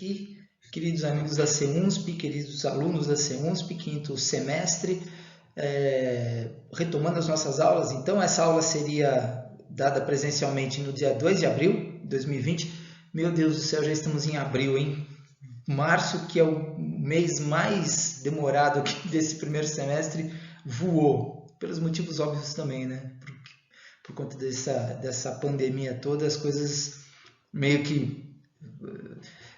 aqui, queridos amigos da CEUNSP, queridos alunos da CEUNSP, quinto semestre, retomando as nossas aulas. Então, essa aula seria dada presencialmente no dia 2 de abril de 2020. Meu Deus do céu, já estamos em abril, hein? Março, que é o mês mais demorado aqui desse primeiro semestre, voou. Pelos motivos óbvios também, né? Por conta dessa pandemia toda, as coisas meio que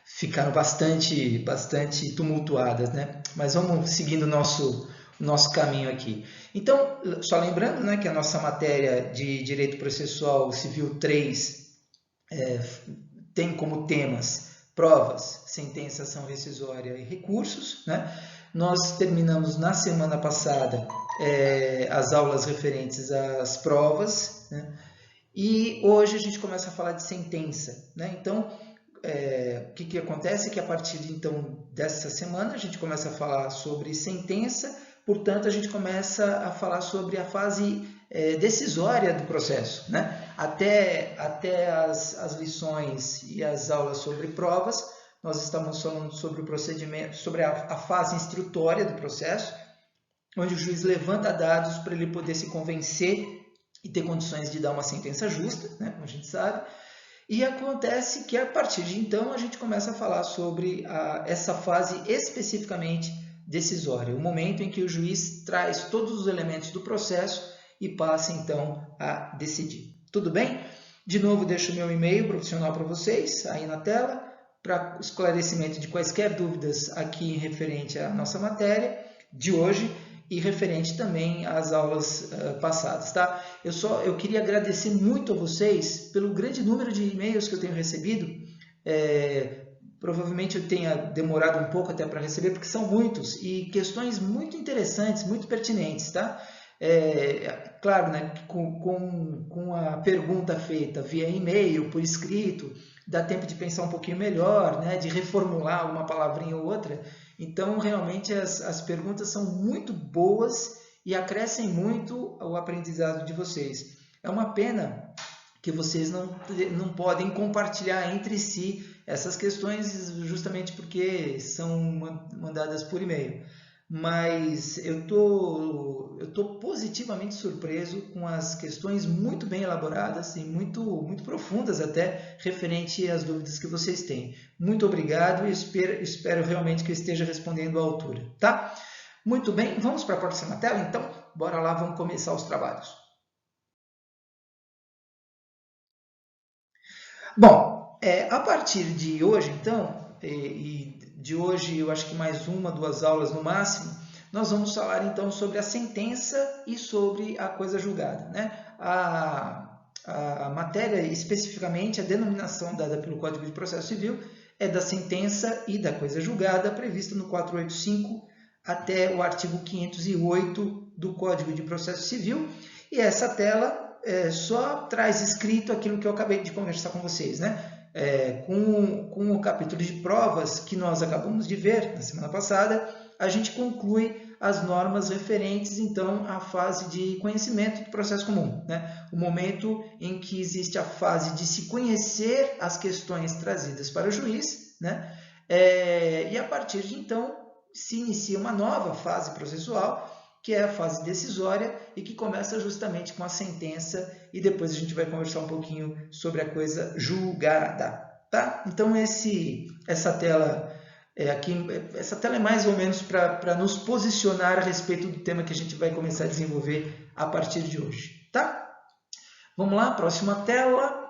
ficaram bastante tumultuadas, né? Mas vamos seguindo o nosso caminho aqui. Então, só lembrando, né, que a nossa matéria de Direito Processual Civil 3 tem como temas provas, sentença, ação rescisória e recursos, né? Nós terminamos na semana passada as aulas referentes às provas, né? E hoje a gente começa a falar de sentença, né? Então, o que acontece é que a partir então dessa semana a gente começa a falar sobre sentença, portanto a gente começa a falar sobre a fase decisória do processo, né? Até as lições e as aulas sobre provas, nós estamos falando sobre o procedimento, sobre a fase instrutória do processo, onde o juiz levanta dados para ele poder se convencer e ter condições de dar uma sentença justa, né? Como a gente sabe. E acontece que a partir de então a gente começa a falar sobre essa fase especificamente decisória, o momento em que o juiz traz todos os elementos do processo e passa então a decidir. Tudo bem? De novo, deixo o meu e-mail profissional para vocês aí na tela, para esclarecimento de quaisquer dúvidas aqui referente à nossa matéria de hoje e referente também às aulas passadas, tá? Eu queria agradecer muito a vocês pelo grande número de e-mails que eu tenho recebido. Provavelmente eu tenha demorado um pouco até para receber, porque são muitos e questões muito interessantes, muito pertinentes, tá? Claro, né, com a pergunta feita via e-mail, por escrito, dá tempo de pensar um pouquinho melhor, né, de reformular uma palavrinha ou outra. Então, realmente, as perguntas são muito boas e acrescem muito ao aprendizado de vocês. É uma pena que vocês não podem compartilhar entre si essas questões, justamente porque são mandadas por e-mail. Mas eu tô positivamente surpreso com as questões muito bem elaboradas e muito profundas até, referente às dúvidas que vocês têm. Muito obrigado e espero realmente que eu esteja respondendo à altura, tá? Muito bem, vamos para a próxima tela então? Bora lá, vamos começar os trabalhos. Bom, a partir de hoje então, e de hoje eu acho que mais uma, duas aulas no máximo, nós vamos falar então sobre a sentença e sobre a coisa julgada, né? A matéria, especificamente, a denominação dada pelo Código de Processo Civil é da sentença e da coisa julgada, prevista no 485 até o artigo 508 do Código de Processo Civil. E essa tela só traz escrito aquilo que eu acabei de conversar com vocês, né? Com o capítulo de provas que nós acabamos de ver na semana passada, a gente conclui as normas referentes, então, à fase de conhecimento do processo comum, né? O momento em que existe a fase de se conhecer as questões trazidas para o juiz, né? E a partir de então se inicia uma nova fase processual, que é a fase decisória e que começa justamente com a sentença, e depois a gente vai conversar um pouquinho sobre a coisa julgada, tá? Então essa tela essa tela é mais ou menos para nos posicionar a respeito do tema que a gente vai começar a desenvolver a partir de hoje, tá? Vamos lá, próxima tela.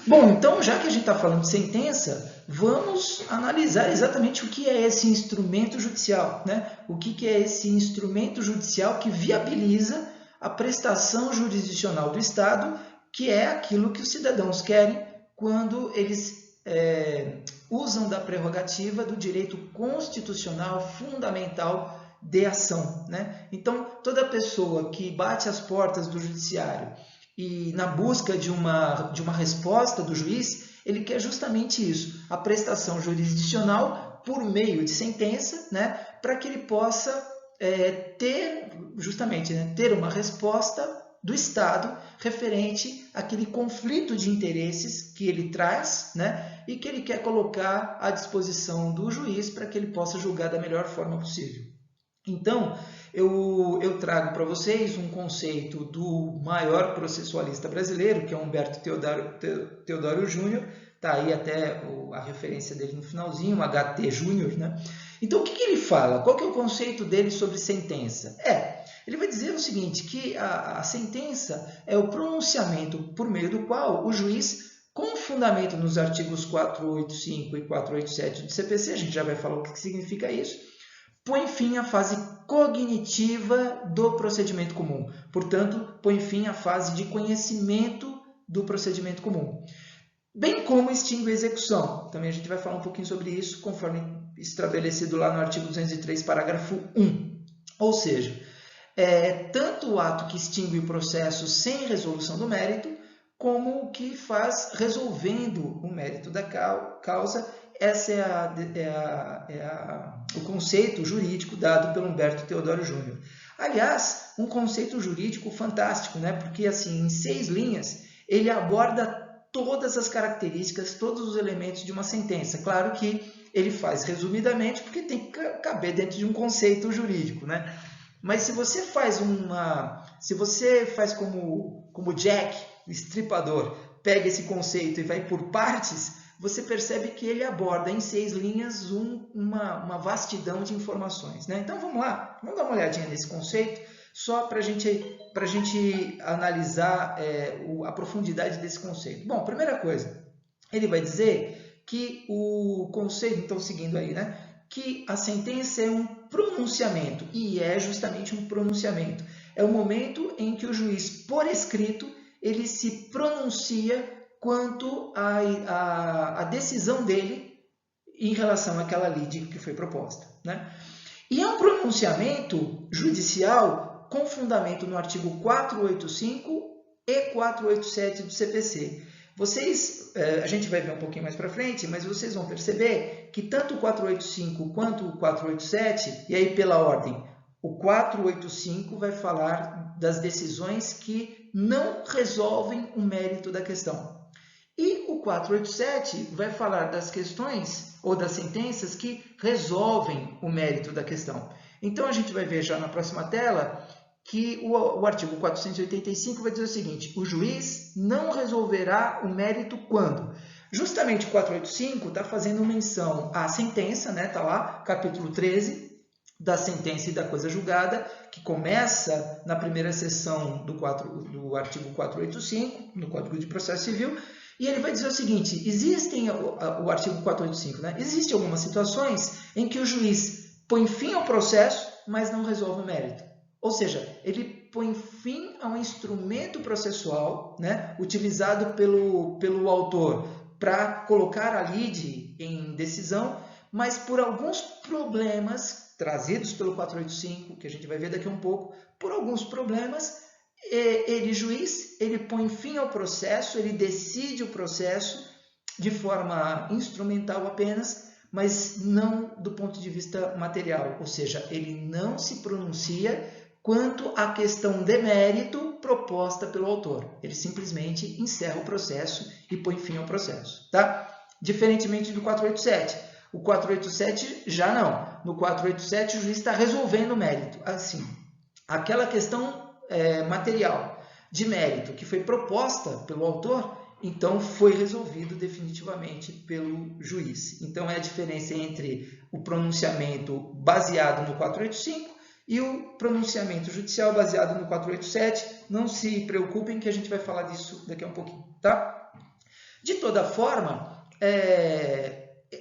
Bom, então, já que a gente está falando de sentença, vamos analisar exatamente o que é esse instrumento judicial, né? O que é esse instrumento judicial que viabiliza a prestação jurisdicional do Estado, que é aquilo que os cidadãos querem quando eles usam da prerrogativa do direito constitucional fundamental de ação, né? Então, toda pessoa que bate as portas do judiciário e na busca de uma resposta do juiz, ele quer justamente isso, a prestação jurisdicional por meio de sentença, né, para que ele possa ter, justamente, né, ter uma resposta do Estado referente àquele conflito de interesses que ele traz, né, e que ele quer colocar à disposição do juiz para que ele possa julgar da melhor forma possível. Então, eu trago para vocês um conceito do maior processualista brasileiro, que é Humberto Teodoro Júnior, está aí até a referência dele no finalzinho, HT Júnior, né? Então, o que ele fala? Qual que é o conceito dele sobre sentença? Ele vai dizer o seguinte, que a sentença é o pronunciamento por meio do qual o juiz, com fundamento nos artigos 485 e 487 do CPC, a gente já vai falar o que significa isso, põe fim à fase cognitiva do procedimento comum. Portanto, põe fim à fase de conhecimento do procedimento comum. Bem como extingue a execução. Também a gente vai falar um pouquinho sobre isso, conforme estabelecido lá no artigo 203, parágrafo 1. Ou seja, tanto o ato que extingue o processo sem resolução do mérito, como o que faz resolvendo o mérito da causa. Esse o conceito jurídico dado pelo Humberto Teodoro Júnior. Aliás, um conceito jurídico fantástico, né? Porque assim, em 6 linhas, ele aborda todas as características, todos os elementos de uma sentença. Claro que ele faz resumidamente, porque tem que caber dentro de um conceito jurídico, né? Mas se você faz como Jack, o estripador, pega esse conceito e vai por partes, você percebe que ele aborda em 6 linhas uma vastidão de informações, né? Então vamos lá, vamos dar uma olhadinha nesse conceito, só para a gente analisar a profundidade desse conceito. Bom, primeira coisa, ele vai dizer que o conceito, então seguindo aí, né, que a sentença é um pronunciamento, e é justamente um pronunciamento. É o momento em que o juiz, por escrito, ele se pronuncia quanto à decisão dele em relação àquela lide que foi proposta, né? E é um pronunciamento judicial com fundamento no artigo 485 e 487 do CPC. A gente vai ver um pouquinho mais para frente, mas vocês vão perceber que tanto o 485 quanto o 487, e aí pela ordem, o 485 vai falar das decisões que não resolvem o mérito da questão. E o 487 vai falar das questões ou das sentenças que resolvem o mérito da questão. Então, a gente vai ver já na próxima tela que o artigo 485 vai dizer o seguinte: o juiz não resolverá o mérito quando? Justamente o 485 está fazendo menção à sentença, né? Está lá, capítulo 13, da sentença e da coisa julgada, que começa na primeira seção do artigo 485, no Código de Processo Civil, e ele vai dizer o seguinte: o artigo 485, né? Existem algumas situações em que o juiz põe fim ao processo, mas não resolve o mérito. Ou seja, ele põe fim a um instrumento processual, né, utilizado pelo autor para colocar a lide em decisão, mas por alguns problemas trazidos pelo 485, que a gente vai ver daqui a um pouco, por alguns problemas, juiz, ele põe fim ao processo, ele decide o processo de forma instrumental apenas, mas não do ponto de vista material, ou seja, ele não se pronuncia quanto à questão de mérito proposta pelo autor. Ele simplesmente encerra o processo e põe fim ao processo, tá? Diferentemente do 487. O 487 já não. No 487 o juiz está resolvendo o mérito. Assim, aquela questão material de mérito que foi proposta pelo autor, então foi resolvido definitivamente pelo juiz. Então é a diferença entre o pronunciamento baseado no 485 e o pronunciamento judicial baseado no 487. Não se preocupem que a gente vai falar disso daqui a um pouquinho, tá? De toda forma,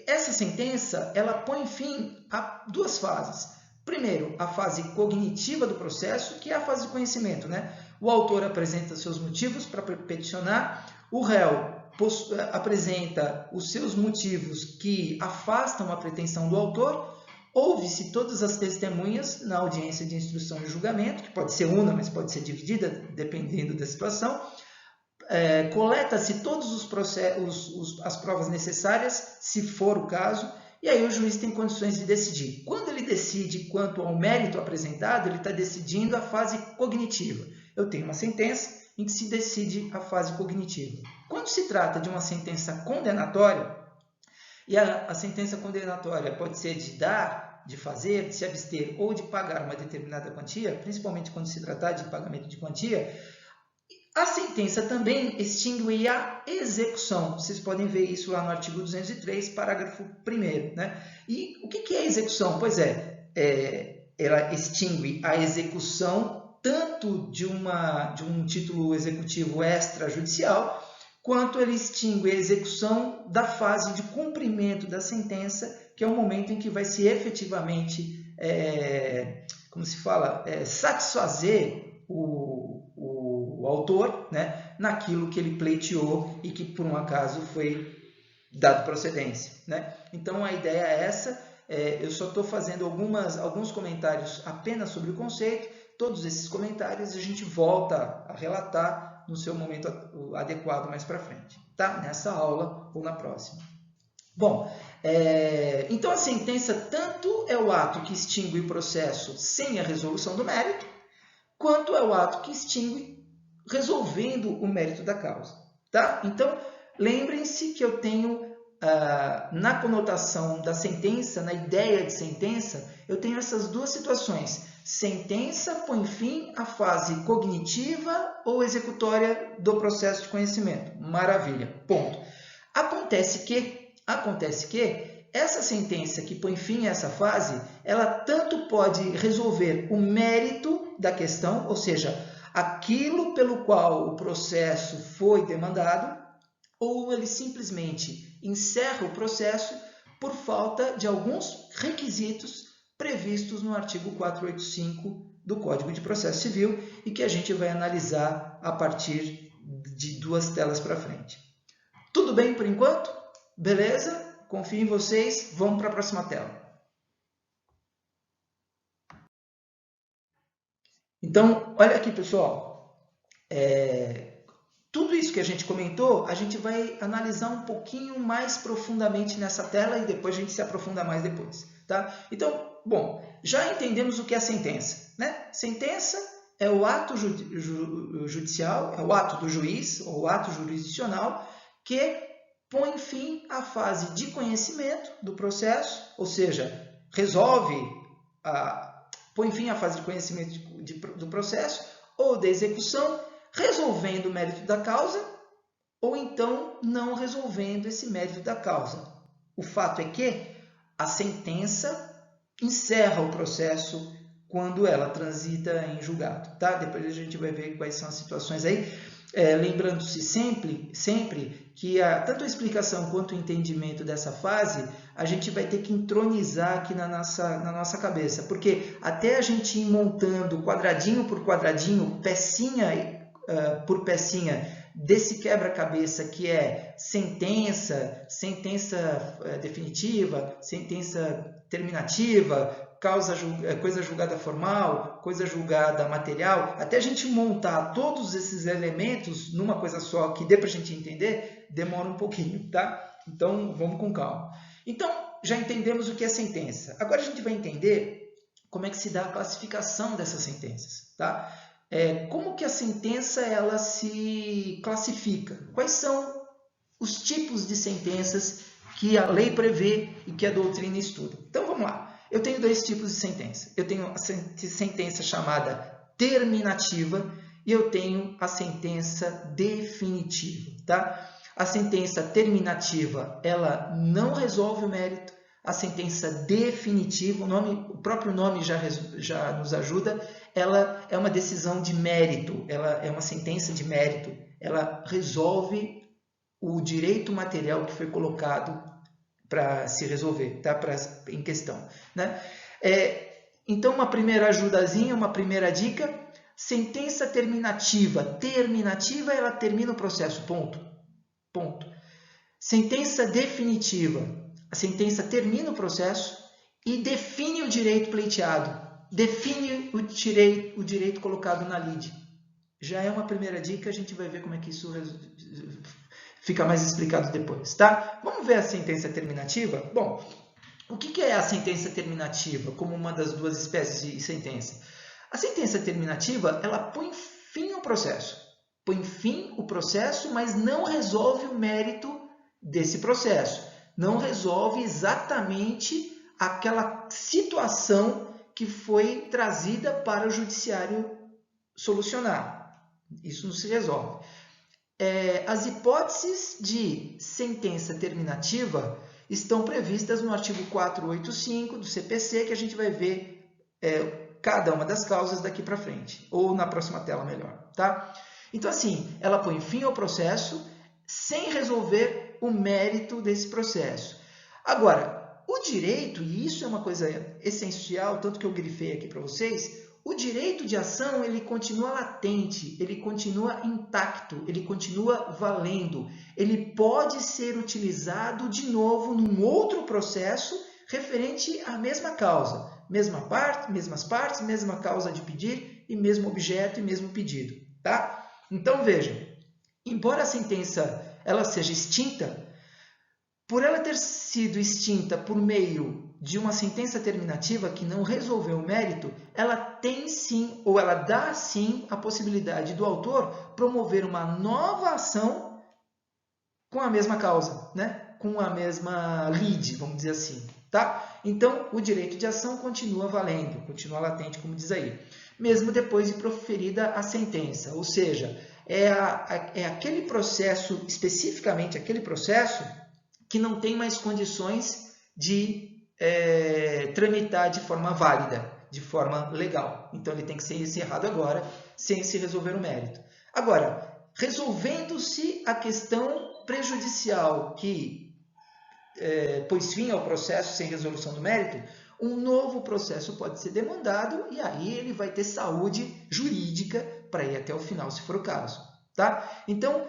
essa sentença ela põe fim a 2 fases. Primeiro, a fase cognitiva do processo, que é a fase de conhecimento, né? O autor apresenta seus motivos para peticionar, o réu apresenta os seus motivos que afastam a pretensão do autor, ouve-se todas as testemunhas na audiência de instrução e julgamento, que pode ser una, mas pode ser dividida, dependendo da situação. Coleta-se todas as provas necessárias, se for o caso, e aí o juiz tem condições de decidir. Quando ele decide quanto ao mérito apresentado, ele está decidindo a fase cognitiva. Eu tenho uma sentença em que se decide a fase cognitiva. Quando se trata de uma sentença condenatória, e a sentença condenatória pode ser de dar, de fazer, de se abster ou de pagar uma determinada quantia, principalmente quando se tratar de pagamento de quantia, a sentença também extingue a execução. Vocês podem ver isso lá no artigo 203, parágrafo 1º, né? E o que é a execução? Pois ela extingue a execução tanto de um título executivo extrajudicial, quanto ele extingue a execução da fase de cumprimento da sentença, que é o momento em que vai se efetivamente, satisfazer o autor, né, naquilo que ele pleiteou e que por um acaso foi dado procedência, né? Então a ideia é essa. Eu só estou fazendo alguns comentários apenas sobre o conceito. Todos esses comentários a gente volta a relatar no seu momento adequado mais para frente, tá? Nessa aula ou na próxima. Bom, então a sentença tanto é o ato que extingue o processo sem a resolução do mérito, quanto é o ato que extingue resolvendo o mérito da causa, tá? Então, lembrem-se que eu tenho, na conotação da sentença, na ideia de sentença, eu tenho essas duas situações. Sentença põe fim à fase cognitiva ou executória do processo de conhecimento. Maravilha, ponto. Acontece que essa sentença que põe fim a essa fase, ela tanto pode resolver o mérito da questão, ou seja, aquilo pelo qual o processo foi demandado, ou ele simplesmente encerra o processo por falta de alguns requisitos previstos no artigo 485 do Código de Processo Civil e que a gente vai analisar a partir de 2 telas para frente. Tudo bem por enquanto? Beleza? Confio em vocês. Vamos para a próxima tela. Então, olha aqui, pessoal. Tudo isso que a gente comentou, a gente vai analisar um pouquinho mais profundamente nessa tela e depois a gente se aprofunda mais depois, tá? Então, bom, já entendemos o que é sentença, né? Sentença é o ato judicial, é o ato do juiz, ou o ato jurisdicional, que põe fim à fase de conhecimento do processo, ou seja, põe fim à fase de conhecimento do processo ou da execução, resolvendo o mérito da causa ou então não resolvendo esse mérito da causa. O fato é que a sentença encerra o processo quando ela transita em julgado, tá? Depois a gente vai ver quais são as situações aí. Lembrando-se sempre que tanto a explicação quanto o entendimento dessa fase, a gente vai ter que entronizar aqui na nossa cabeça, porque até a gente ir montando quadradinho por quadradinho, pecinha por pecinha, desse quebra-cabeça que é sentença definitiva, sentença terminativa, coisa julgada formal, coisa julgada material, até a gente montar todos esses elementos numa coisa só que dê para a gente entender, demora um pouquinho, tá? Então, vamos com calma. Então, já entendemos o que é sentença. Agora a gente vai entender como é que se dá a classificação dessas sentenças, tá? Como que a sentença ela se classifica? Quais são os tipos de sentenças que a lei prevê e que a doutrina estuda? Então, vamos lá. Eu tenho 2 tipos de sentença. Eu tenho a sentença chamada terminativa e eu tenho a sentença definitiva, tá? A sentença terminativa, ela não resolve o mérito. A sentença definitiva, o próprio nome já nos ajuda, ela é uma decisão de mérito, ela é uma sentença de mérito, ela resolve o direito material que foi colocado para se resolver, tá? Em questão, né? Então, uma primeira ajudazinha, uma primeira dica, sentença terminativa, ela termina o processo, ponto. Sentença definitiva, a sentença termina o processo e define o direito pleiteado, define o direito colocado na lide. Já é uma primeira dica, a gente vai ver como é que isso fica mais explicado depois, tá? Vamos ver a sentença terminativa? Bom, o que é a sentença terminativa como uma das 2 espécies de sentença? A sentença terminativa, ela põe fim processo. Põe fim o processo, mas não resolve o mérito desse processo. Não resolve exatamente aquela situação que foi trazida para o judiciário solucionar. Isso não se resolve. As hipóteses de sentença terminativa estão previstas no artigo 485 do CPC, que a gente vai ver cada uma das causas daqui para frente, ou na próxima tela melhor, tá? Então, assim, ela põe fim ao processo sem resolver o mérito desse processo. Agora, o direito, e isso é uma coisa essencial, tanto que eu grifei aqui para vocês, o direito de ação ele continua latente, ele continua intacto, ele continua valendo. Ele pode ser utilizado de novo num outro processo referente à mesma causa. Mesmas partes, mesma causa de pedir e mesmo objeto e mesmo pedido. Tá? Então, vejam, embora a sentença ela seja extinta, por ela ter sido extinta por meio de uma sentença terminativa que não resolveu o mérito, ela tem sim, ou ela dá sim a possibilidade do autor promover uma nova ação com a mesma causa, né? Com a mesma lide, vamos dizer assim. Tá? Então, o direito de ação continua valendo, continua latente, como diz aí, mesmo depois de proferida a sentença. Ou seja, é aquele processo, especificamente aquele processo, que não tem mais condições de tramitar de forma válida, de forma legal. Então, ele tem que ser encerrado agora, sem se resolver o mérito. Agora, resolvendo-se a questão prejudicial que pôs fim ao processo sem resolução do mérito, um novo processo pode ser demandado e aí ele vai ter saúde jurídica para ir até o final, se for o caso. Tá? Então,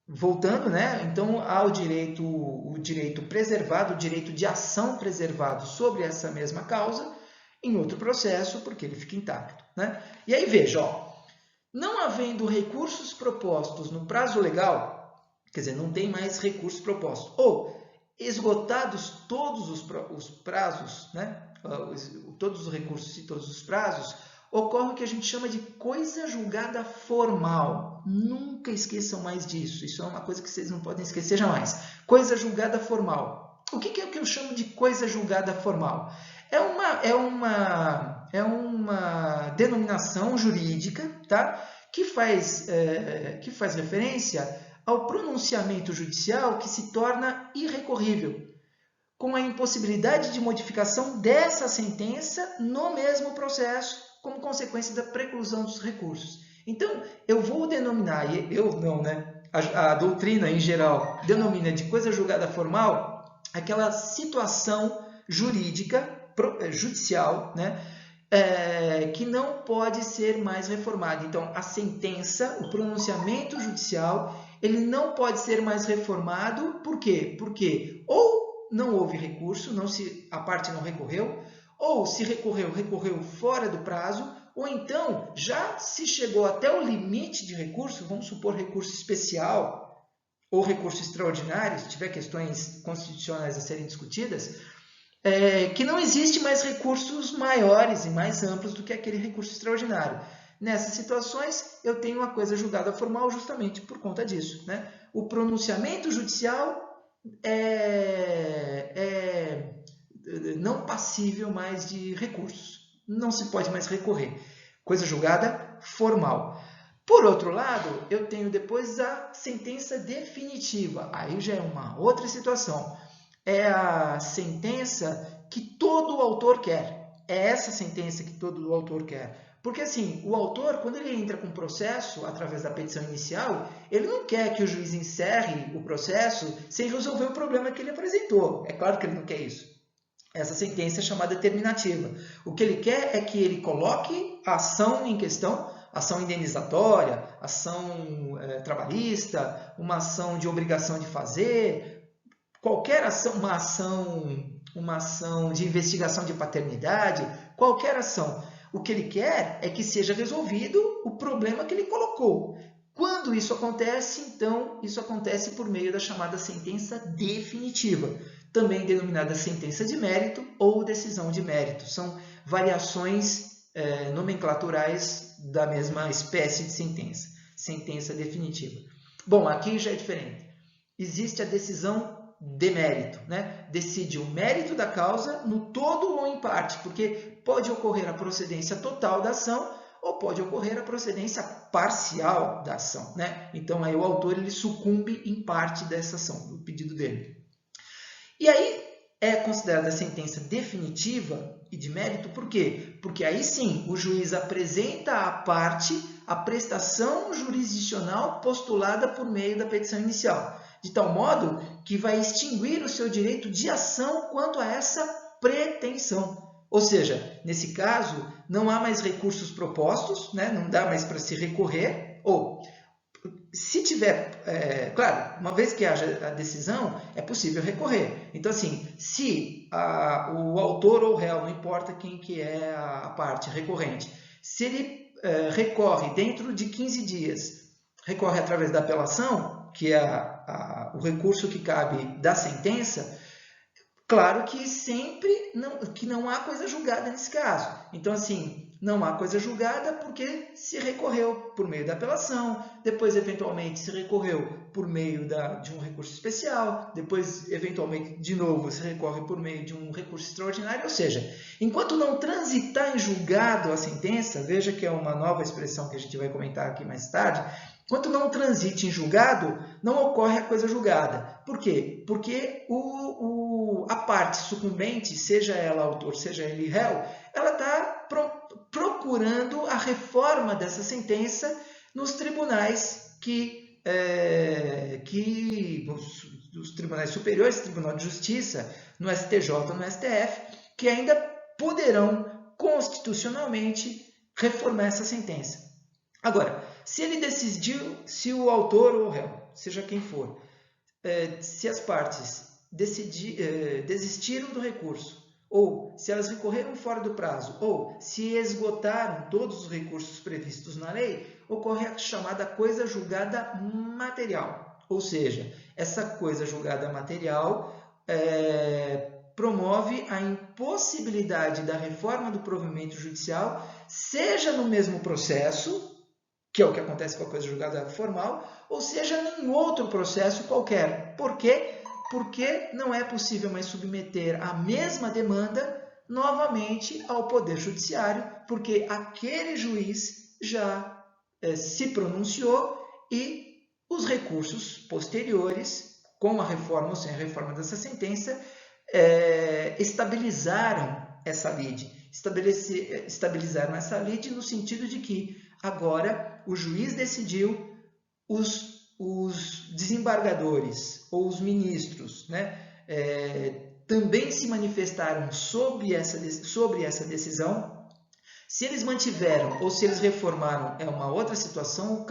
voltando, né? Então, há o direito preservado, o direito de ação preservado sobre essa mesma causa em outro processo, porque ele fica intacto. Né? E aí, veja, ó, não havendo recursos propostos no prazo legal, quer dizer, não tem mais recursos propostos, ou esgotados todos os prazos, né? Todos os recursos e todos os prazos, ocorre o que a gente chama de coisa julgada formal. Nunca esqueçam mais disso. Isso é uma coisa que vocês não podem esquecer jamais. Coisa julgada formal. O que é o que eu chamo de coisa julgada formal? É uma denominação jurídica, tá? que faz referência ao pronunciamento judicial que se torna irrecorrível, com a impossibilidade de modificação dessa sentença no mesmo processo, como consequência da preclusão dos recursos. Então, eu vou denominar, eu não, né? A doutrina em geral denomina de coisa julgada formal aquela situação jurídica, judicial, né? Que não pode ser mais reformada. Então, a sentença, o pronunciamento judicial, ele não pode ser mais reformado. Por quê? Porque ou não houve recurso, a parte não recorreu, ou se recorreu fora do prazo, ou então já se chegou até o limite de recurso, vamos supor recurso especial ou recurso extraordinário, se tiver questões constitucionais a serem discutidas, que não existe mais recursos maiores e mais amplos do que aquele recurso extraordinário. Nessas situações, eu tenho uma coisa julgada formal justamente por conta disso. Né? O pronunciamento judicial é não passível mais de recursos. Não se pode mais recorrer. Coisa julgada formal. Por outro lado, eu tenho depois a sentença definitiva. Aí já é uma outra situação. É a sentença que todo autor quer. É essa sentença que todo autor quer. Porque assim, o autor, quando ele entra com o processo, através da petição inicial, ele não quer que o juiz encerre o processo sem resolver o problema que ele apresentou. É claro que ele não quer isso. Essa sentença é chamada terminativa. O que ele quer é que ele coloque a ação em questão, ação indenizatória, ação trabalhista, uma ação de obrigação de fazer, qualquer ação, uma ação de investigação de paternidade, qualquer ação. O que ele quer é que seja resolvido o problema que ele colocou. Quando isso acontece, então, isso acontece por meio da chamada sentença definitiva, também denominada sentença de mérito ou decisão de mérito. São variações nomenclaturais da mesma espécie de sentença, sentença definitiva. Bom, aqui já é diferente. Existe a decisão de mérito, né? Decide o mérito da causa no todo ou em parte, porque pode ocorrer a procedência total da ação ou pode ocorrer a procedência parcial da ação, né? Então aí o autor ele sucumbe em parte dessa ação, do pedido dele. E aí é considerada a sentença definitiva e de mérito, por quê? Porque aí sim o juiz apresenta à parte a prestação jurisdicional postulada por meio da petição inicial, de tal modo que vai extinguir o seu direito de ação quanto a essa pretensão. Ou seja, nesse caso, não há mais recursos propostos, né? Não dá mais para se recorrer, ou se tiver, claro, uma vez que haja a decisão, é possível recorrer. Então, assim, se o autor ou o réu, não importa quem que é a parte recorrente, se ele recorre dentro de 15 dias, recorre através da apelação, que é o recurso que cabe da sentença, claro que sempre que não há coisa julgada nesse caso. Então, assim, não há coisa julgada porque se recorreu por meio da apelação, depois, eventualmente, se recorreu por meio de um recurso especial, depois, eventualmente, de novo, se recorre por meio de um recurso extraordinário. Ou seja, enquanto não transitar em julgado a sentença, veja que é uma nova expressão que a gente vai comentar aqui mais tarde, enquanto não transite em julgado, não ocorre a coisa julgada. Por quê? Porque a parte sucumbente, seja ela autor, seja ele réu, ela está procurando a reforma dessa sentença nos tribunais os tribunais superiores, Tribunal de Justiça, no STJ, no STF, que ainda poderão constitucionalmente reformar essa sentença. Agora, se ele decidiu, se o autor ou o réu, seja quem for, se as partes desistiram do recurso, ou se elas recorreram fora do prazo, ou se esgotaram todos os recursos previstos na lei, ocorre a chamada coisa julgada material. Ou seja, essa coisa julgada material promove a impossibilidade da reforma do provimento judicial, seja no mesmo processo, que é o que acontece com a coisa julgada formal, ou seja, em outro processo qualquer. Por quê? Porque não é possível mais submeter a mesma demanda novamente ao Poder Judiciário, porque aquele juiz já se pronunciou e os recursos posteriores, com a reforma ou sem a reforma dessa sentença, estabilizaram essa lide. Estabilizaram essa lide no sentido de que agora o juiz decidiu, os desembargadores ou os ministros, né, também se manifestaram sobre essa decisão. Se eles mantiveram ou se eles reformaram é uma outra situação.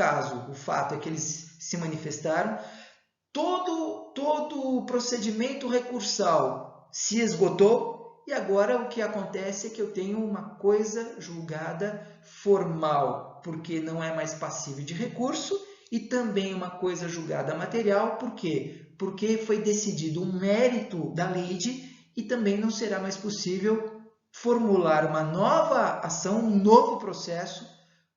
O fato é que eles se manifestaram. Todo o procedimento recursal se esgotou e agora o que acontece é que eu tenho uma coisa julgada formal, porque não é mais passível de recurso, e também uma coisa julgada material. Por quê? Porque foi decidido um mérito da lide e também não será mais possível formular uma nova ação, um novo processo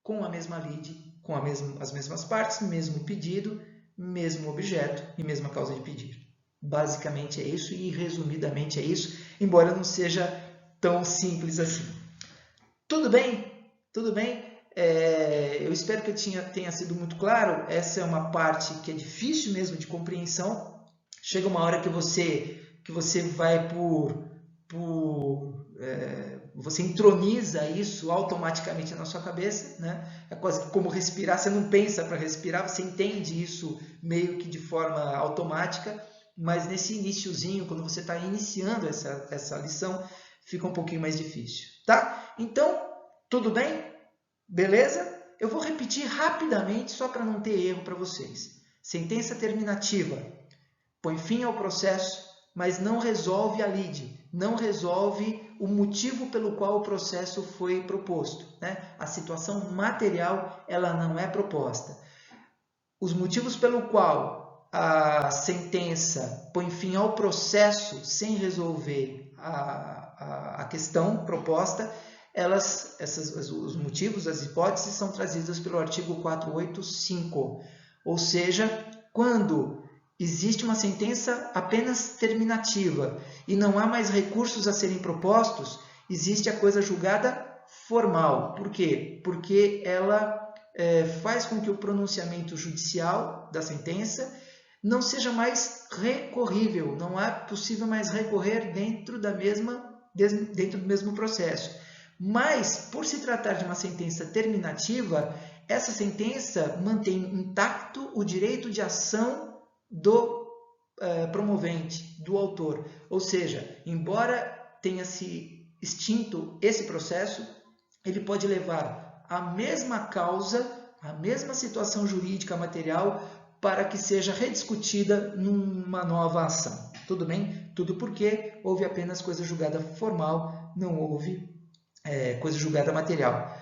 com a mesma lide, com as mesmas partes, mesmo pedido, mesmo objeto e mesma causa de pedir. Basicamente é isso e resumidamente é isso, embora não seja tão simples assim. Tudo bem? Tudo bem? Eu espero que eu tenha sido muito claro. Essa é uma parte que é difícil mesmo de compreensão. Chega uma hora que você vai você entroniza isso automaticamente na sua cabeça, né? É quase como respirar. Você não pensa para respirar, você entende isso meio que de forma automática, mas nesse iniciozinho, quando você está iniciando essa lição, fica um pouquinho mais difícil, tá? Então, tudo bem? Beleza? Eu vou repetir rapidamente, só para não ter erro para vocês. Sentença terminativa põe fim ao processo, mas não resolve a lide, não resolve o motivo pelo qual o processo foi proposto, né? A situação material ela não é proposta. Os motivos pelo qual a sentença põe fim ao processo sem resolver a questão proposta os motivos, as hipóteses são trazidas pelo artigo 485, ou seja, quando existe uma sentença apenas terminativa e não há mais recursos a serem propostos, existe a coisa julgada formal. Por quê? Porque ela faz com que o pronunciamento judicial da sentença não seja mais recorrível, não é possível mais recorrer dentro do mesmo processo. Mas, por se tratar de uma sentença terminativa, essa sentença mantém intacto o direito de ação do promovente, do autor. Ou seja, embora tenha se extinto esse processo, ele pode levar a mesma causa, a mesma situação jurídica material para que seja rediscutida numa nova ação. Tudo bem? Tudo porque houve apenas coisa julgada formal, não houve coisa julgada material.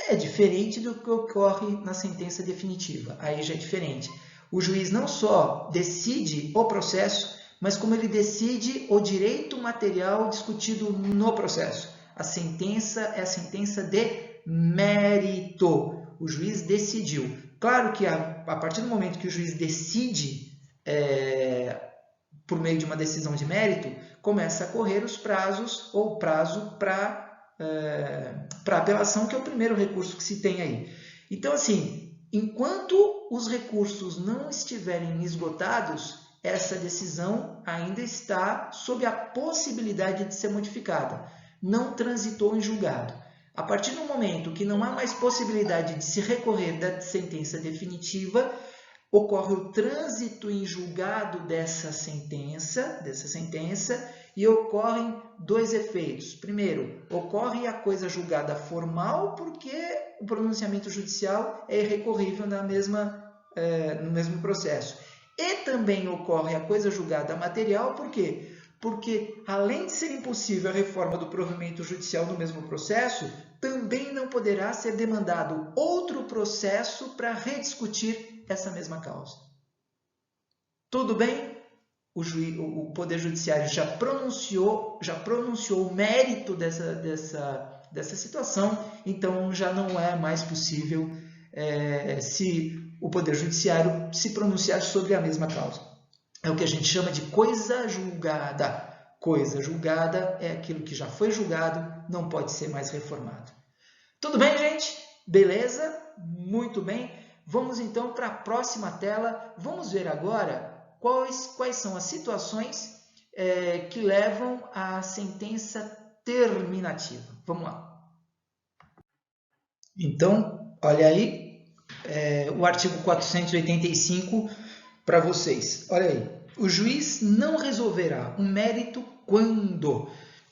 É diferente do que ocorre na sentença definitiva. Aí já é diferente. O juiz não só decide o processo, mas como ele decide o direito material discutido no processo. A sentença é a sentença de mérito. O juiz decidiu. Claro que a partir do momento que o juiz decide por meio de uma decisão de mérito, começa a correr os prazos ou o prazo para apelação, que é o primeiro recurso que se tem aí. Então, assim, enquanto os recursos não estiverem esgotados, essa decisão ainda está sob a possibilidade de ser modificada. Não transitou em julgado. A partir do momento que não há mais possibilidade de se recorrer da sentença definitiva, ocorre o trânsito em julgado dessa sentença, e ocorrem dois efeitos. Primeiro, ocorre a coisa julgada formal, porque o pronunciamento judicial é irrecorrível no mesmo processo. E também ocorre a coisa julgada material, por quê? Porque, além de ser impossível a reforma do provimento judicial no mesmo processo, também não poderá ser demandado outro processo para rediscutir essa mesma causa. Tudo bem? O Poder Judiciário já pronunciou o mérito dessa situação, então já não é mais possível se o Poder Judiciário se pronunciar sobre a mesma causa. É o que a gente chama de coisa julgada. Coisa julgada é aquilo que já foi julgado, não pode ser mais reformado. Tudo bem, gente? Beleza? Muito bem. Vamos então para a próxima tela. Vamos ver agora quais são as situações que levam à sentença terminativa. Vamos lá. Então, olha aí o artigo 485 para vocês. Olha aí. O juiz não resolverá um mérito quando.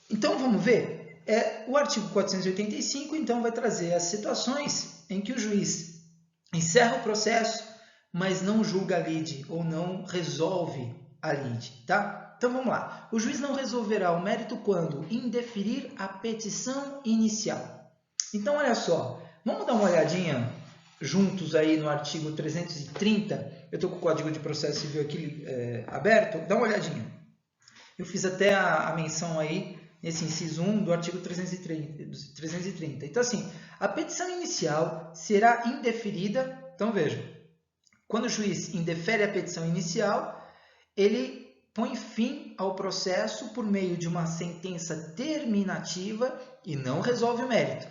Então, vamos ver. O artigo 485, então, vai trazer as situações em que o juiz encerra o processo, mas não julga a lide ou não resolve a lide, tá? Então, vamos lá. O juiz não resolverá o mérito quando indeferir a petição inicial. Então, olha só. Vamos dar uma olhadinha juntos aí no artigo 330. Eu estou com o Código de Processo Civil aqui aberto. Dá uma olhadinha. Eu fiz até a menção aí nesse inciso 1 do artigo 330. Então, assim, a petição inicial será indeferida. Então, veja, quando o juiz indefere a petição inicial, ele põe fim ao processo por meio de uma sentença terminativa e não resolve o mérito.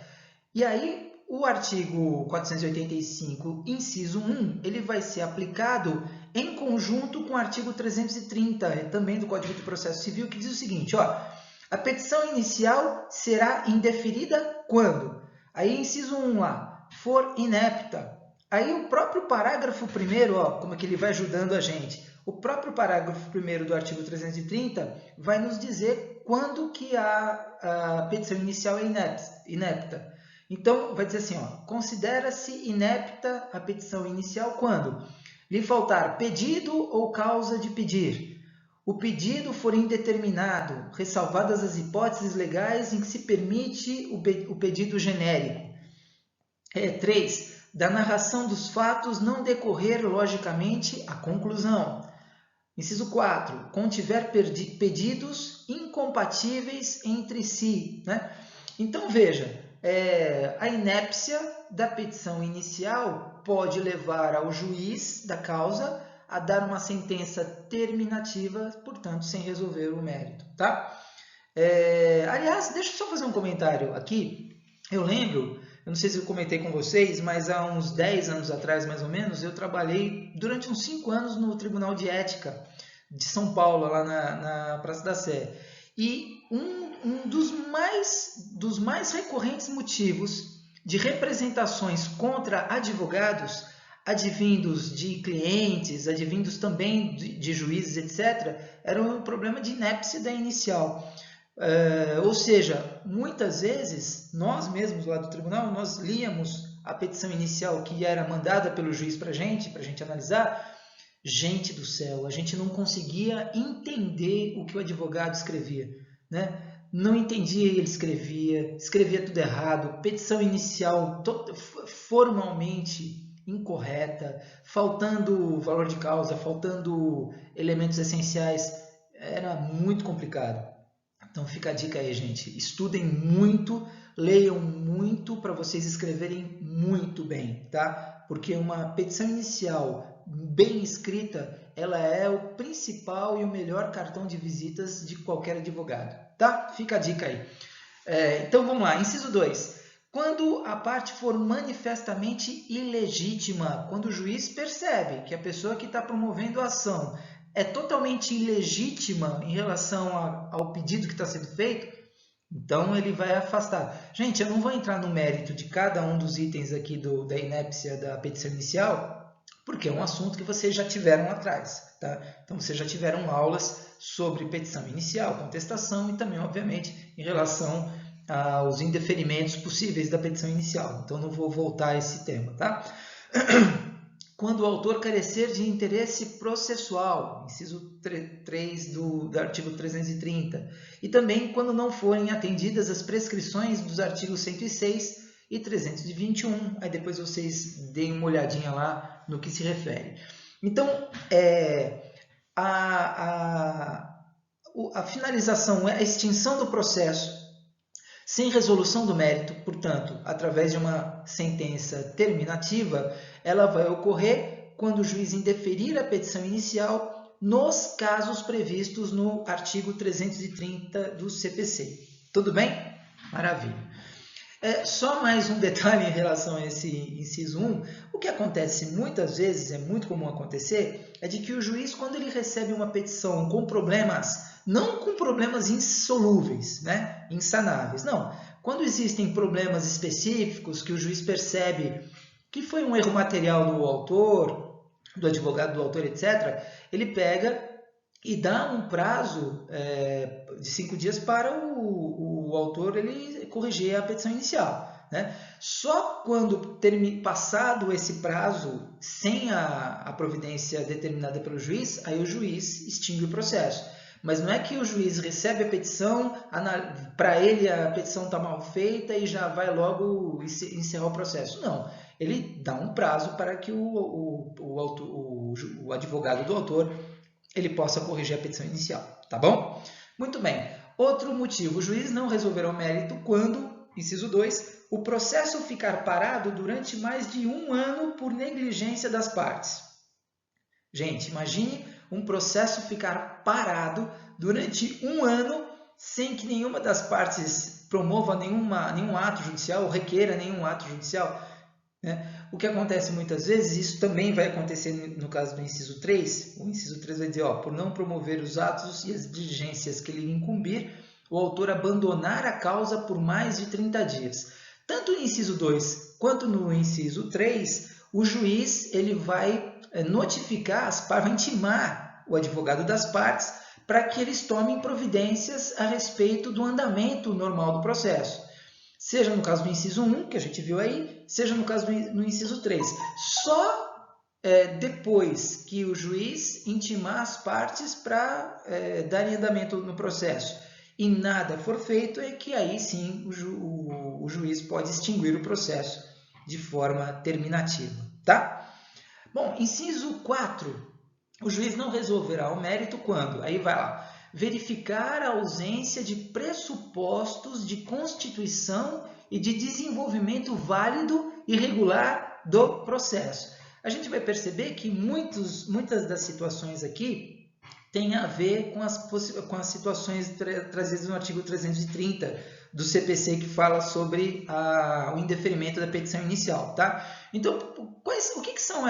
E aí, o artigo 485, inciso 1, ele vai ser aplicado em conjunto com o artigo 330, também do Código de Processo Civil, que diz o seguinte, ó, a petição inicial será indeferida quando? Aí, inciso 1 lá, for inepta. Aí, o próprio parágrafo 1º, ó, como é que ele vai ajudando a gente? O próprio parágrafo 1º do artigo 330 vai nos dizer quando que a petição inicial é inepta. Então, vai dizer assim, ó, considera-se inepta a petição inicial quando lhe faltar pedido ou causa de pedir, o pedido for indeterminado, ressalvadas as hipóteses legais em que se permite o pedido genérico. 3. Da narração dos fatos não decorrer logicamente a conclusão. Inciso 4. Contiver pedidos incompatíveis entre si. Né? Então, veja, a inépcia da petição inicial pode levar ao juiz da causa a dar uma sentença terminativa, portanto, sem resolver o mérito, tá? Aliás, deixa eu só fazer um comentário aqui. Eu lembro, eu não sei se eu comentei com vocês, mas há uns 10 anos atrás, mais ou menos, eu trabalhei durante uns 5 anos no Tribunal de Ética de São Paulo, lá na Praça da Sé. E um dos mais recorrentes motivos de representações contra advogados, advindos de clientes, advindos também de juízes, etc., era um problema de inépcia da inicial. Ou seja, muitas vezes, nós mesmos lá do tribunal, nós líamos a petição inicial que era mandada pelo juiz para a gente analisar. Gente do céu, a gente não conseguia entender o que o advogado escrevia, né? Não entendia, ele escrevia tudo errado, petição inicial formalmente incorreta, faltando valor de causa, faltando elementos essenciais, era muito complicado. Então fica a dica aí, gente, estudem muito, leiam muito para vocês escreverem muito bem, tá? Porque uma petição inicial bem escrita, ela é o principal e o melhor cartão de visitas de qualquer advogado, tá? Fica a dica aí. Então vamos lá, inciso 2. Quando a parte for manifestamente ilegítima, quando o juiz percebe que a pessoa que está promovendo a ação é totalmente ilegítima em relação ao pedido que está sendo feito, então ele vai afastar. Gente, eu não vou entrar no mérito de cada um dos itens aqui da inépcia da petição inicial, porque é um assunto que vocês já tiveram lá atrás, tá? Então vocês já tiveram aulas sobre petição inicial, contestação e também, obviamente, em relação aos indeferimentos possíveis da petição inicial. Então não vou voltar a esse tema, tá? Quando o autor carecer de interesse processual, inciso 3 do artigo 330, e também quando não forem atendidas as prescrições dos artigos 106 e 321, aí depois vocês deem uma olhadinha lá no que se refere. Então, a finalização, a extinção do processo sem resolução do mérito, portanto, através de uma sentença terminativa, ela vai ocorrer quando o juiz indeferir a petição inicial nos casos previstos no artigo 330 do CPC. Tudo bem? Maravilha. Só mais um detalhe em relação a esse inciso 1. O que acontece muitas vezes, é muito comum acontecer, é de que o juiz, quando ele recebe uma petição com problemas, não com problemas insolúveis, né? Insanáveis, não. Quando existem problemas específicos que o juiz percebe que foi um erro material do autor, do advogado do autor, etc., ele pega e dá um prazo de 5 dias para o autor ele corrigir a petição inicial, né? Só quando passado esse prazo, sem a providência determinada pelo juiz, aí o juiz extingue o processo. Mas não é que o juiz recebe a petição, para ele a petição está mal feita e já vai logo encerrar o processo. Não, ele dá um prazo para que o advogado do autor ele possa corrigir a petição inicial, tá bom? Muito bem. Outro motivo, o juiz não resolverá o mérito quando, inciso 2, o processo ficar parado durante mais de 1 ano por negligência das partes. Gente, imagine um processo ficar parado durante 1 ano sem que nenhuma das partes promova nenhum ato judicial ou requeira nenhum ato judicial, né? O que acontece muitas vezes, isso também vai acontecer no caso do inciso 3, o inciso 3 vai dizer, por não promover os atos e as diligências que lhe incumbir, o autor abandonar a causa por mais de 30 dias. Tanto no inciso 2 quanto no inciso 3, o juiz ele vai notificar vai intimar o advogado das partes para que eles tomem providências a respeito do andamento normal do processo. Seja no caso do inciso 1, que a gente viu aí, seja no caso do inciso 3. Só depois que o juiz intimar as partes para darem andamento no processo e nada for feito, é que aí sim o juiz pode extinguir o processo de forma terminativa, tá? Bom, inciso 4. O juiz não resolverá o mérito quando? Aí vai lá. Verificar a ausência de pressupostos de constituição e de desenvolvimento válido e regular do processo. A gente vai perceber que muitas das situações aqui têm a ver com as situações trazidas no artigo 330 do CPC, que fala sobre o indeferimento da petição inicial. Tá? Então, o que são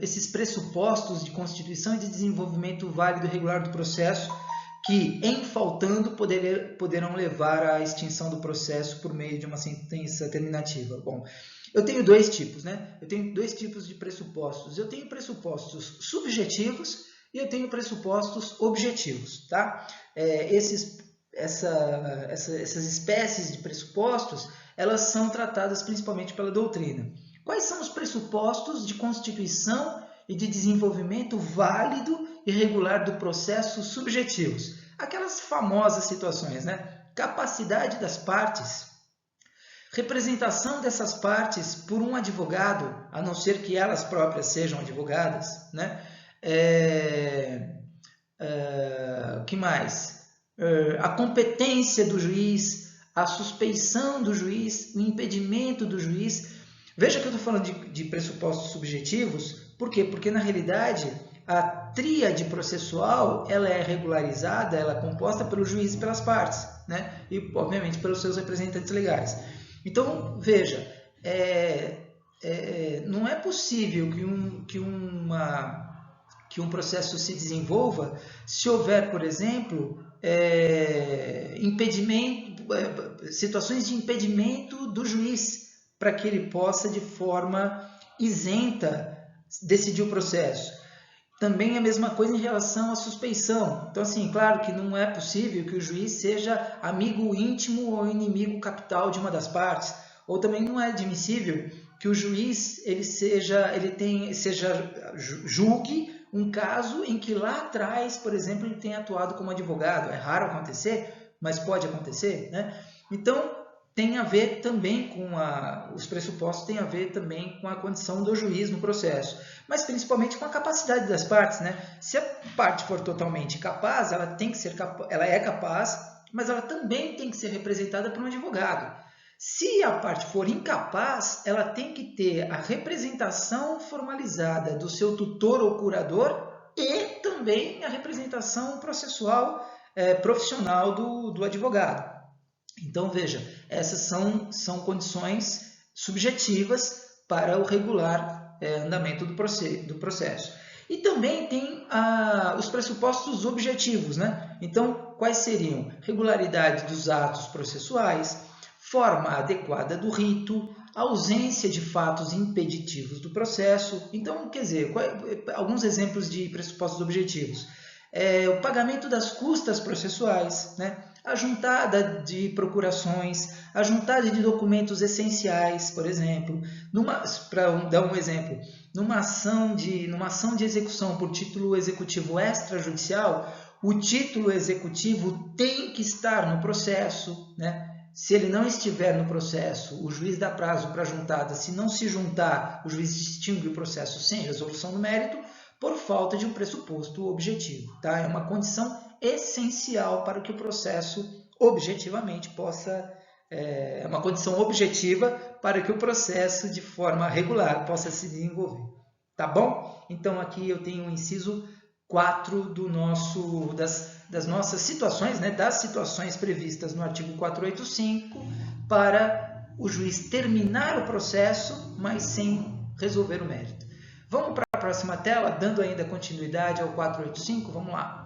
esses pressupostos de constituição e de desenvolvimento válido e regular do processo que, em faltando, poderão levar à extinção do processo por meio de uma sentença terminativa? Bom, eu tenho dois tipos, né? Eu tenho dois tipos de pressupostos. Eu tenho pressupostos subjetivos e eu tenho pressupostos objetivos, tá? Essas espécies de pressupostos, elas são tratadas principalmente pela doutrina. Quais são os pressupostos de constituição e de desenvolvimento válido e regular do processo subjetivos? Aquelas famosas situações, né? Capacidade das partes, representação dessas partes por um advogado, a não ser que elas próprias sejam advogadas, né? O que mais? A competência do juiz, a suspeição do juiz, o impedimento do juiz. Veja que eu estou falando de pressupostos subjetivos, por quê? Porque, na realidade, a tríade processual ela é regularizada, ela é composta pelo juiz e pelas partes, né? E, obviamente, pelos seus representantes legais. Então, veja, não é possível que um processo se desenvolva se houver, por exemplo, situações de impedimento do juiz para que ele possa, de forma isenta, decidir o processo. Também a mesma coisa em relação à suspeição. Então, assim, claro que não é possível que o juiz seja amigo íntimo ou inimigo capital de uma das partes. Ou também não é admissível que o juiz julgue um caso em que lá atrás, por exemplo, ele tenha atuado como advogado. É raro acontecer, mas pode acontecer, né? Então, tem a ver também os pressupostos têm a ver também com a condição do juiz no processo, mas principalmente com a capacidade das partes, né? Se a parte for totalmente capaz, ela é capaz, mas ela também tem que ser representada por um advogado. Se a parte for incapaz, ela tem que ter a representação formalizada do seu tutor ou curador e também a representação processual profissional do advogado. Então, veja, essas são condições subjetivas para o regular andamento do processo. E também tem os pressupostos objetivos, né? Então, quais seriam? Regularidade dos atos processuais, forma adequada do rito, ausência de fatos impeditivos do processo. Então, quer dizer, alguns exemplos de pressupostos objetivos. O pagamento das custas processuais, né? A juntada de procurações, a juntada de documentos essenciais, por exemplo. Para dar um exemplo, numa ação de execução por título executivo extrajudicial, o título executivo tem que estar no processo, né? Se ele não estiver no processo, o juiz dá prazo para a juntada. Se não se juntar, o juiz extingue o processo sem resolução do mérito, por falta de um pressuposto objetivo. Tá? É uma condição essencial para que o processo objetivamente possa... É uma condição objetiva para que o processo, de forma regular, possa se desenvolver. Tá bom? Então, aqui eu tenho o inciso 4 das nossas situações, né? Das situações previstas no artigo 485, para o juiz terminar o processo, mas sem resolver o mérito. Vamos para a próxima tela, dando ainda continuidade ao 485, vamos lá.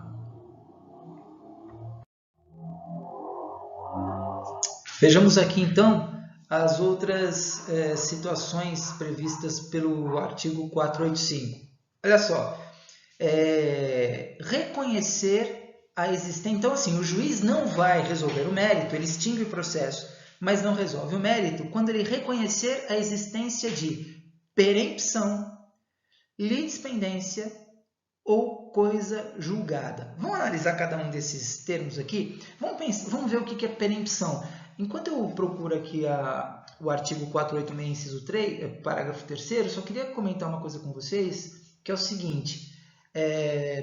Vejamos aqui, então, as outras situações previstas pelo artigo 485. Olha só, reconhecer a existência... Então, assim, o juiz não vai resolver o mérito, ele extingue o processo, mas não resolve o mérito quando ele reconhecer a existência de perempção, litispendência ou coisa julgada. Vamos analisar cada um desses termos aqui? Vamos ver o que é perempção. Enquanto eu procuro aqui o artigo 486, inciso 3, parágrafo 3º, só queria comentar uma coisa com vocês, que é o seguinte.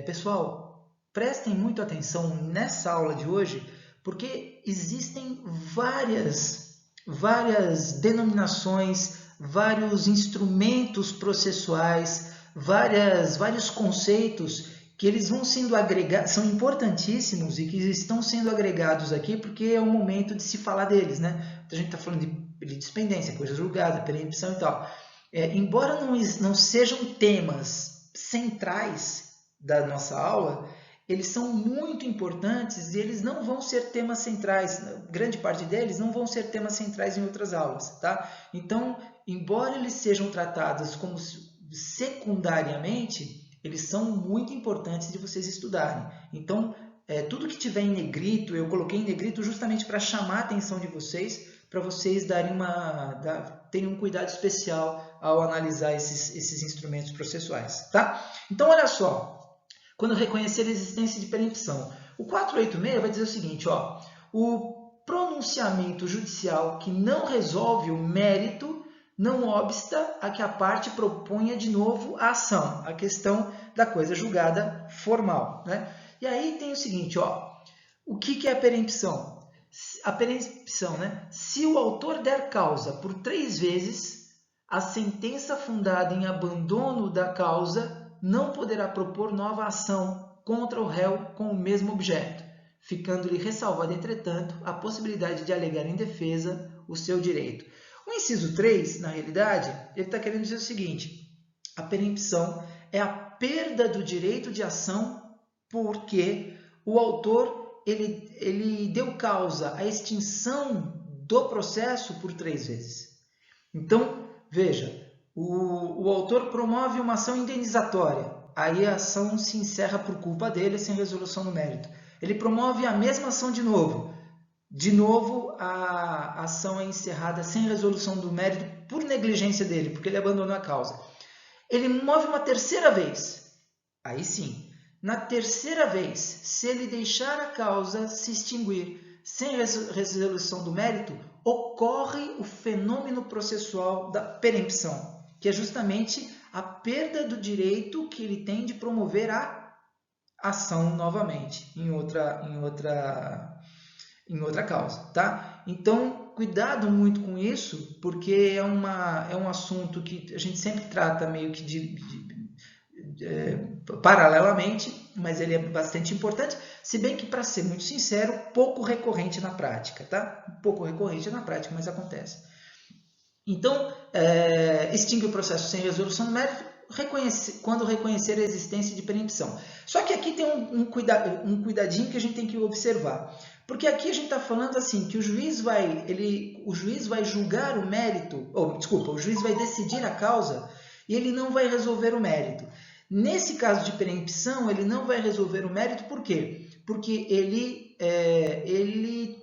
Pessoal, prestem muito atenção nessa aula de hoje, porque existem várias várias denominações, vários instrumentos processuais, vários conceitos que eles vão sendo agregados, são importantíssimos e que estão sendo agregados aqui porque é o momento de se falar deles, né? Então, a gente está falando de litispendência, coisa julgada, perempção e tal. Embora não sejam temas centrais da nossa aula, eles são muito importantes e eles não vão ser temas centrais, grande parte deles não vão ser temas centrais em outras aulas, tá? Então, embora eles sejam tratados como secundariamente, eles são muito importantes de vocês estudarem. Então, tudo que tiver em negrito, eu coloquei em negrito justamente para chamar a atenção de vocês, para vocês terem um cuidado especial ao analisar esses instrumentos processuais, tá? Então, olha só, quando reconhecer a existência de perempção, o 486 vai dizer o seguinte, ó, o pronunciamento judicial que não resolve o mérito não obsta a que a parte proponha de novo a ação, a questão da coisa julgada formal, né? E aí tem o seguinte, ó, o que é a perempção? A perempção, né? Se o autor der causa por 3 vezes, a sentença fundada em abandono da causa não poderá propor nova ação contra o réu com o mesmo objeto, ficando-lhe ressalvada, entretanto, a possibilidade de alegar em defesa o seu direito. O inciso 3, na realidade, ele está querendo dizer o seguinte, a perempção é a perda do direito de ação porque o autor ele deu causa à extinção do processo por 3 vezes. Então, veja, o autor promove uma ação indenizatória, aí a ação se encerra por culpa dele, sem resolução no mérito. Ele promove a mesma ação de novo a ação é encerrada sem resolução do mérito por negligência dele, porque ele abandonou a causa. Ele move uma terceira vez, aí sim, na terceira vez, se ele deixar a causa se extinguir sem resolução do mérito, ocorre o fenômeno processual da perempção, que é justamente a perda do direito que ele tem de promover a ação novamente em outra causa, tá? Então, cuidado muito com isso, porque é um assunto que a gente sempre trata meio que paralelamente, mas ele é bastante importante, se bem que, para ser muito sincero, pouco recorrente na prática, tá? Pouco recorrente na prática, mas acontece. Então, extingue o processo sem resolução do mérito quando reconhecer a existência de perempção. Só que aqui tem um cuidadinho que a gente tem que observar. Porque aqui a gente está falando assim, que o juiz vai julgar o mérito, o juiz vai decidir a causa e ele não vai resolver o mérito. Nesse caso de perempção, ele não vai resolver o mérito, por quê? Porque ele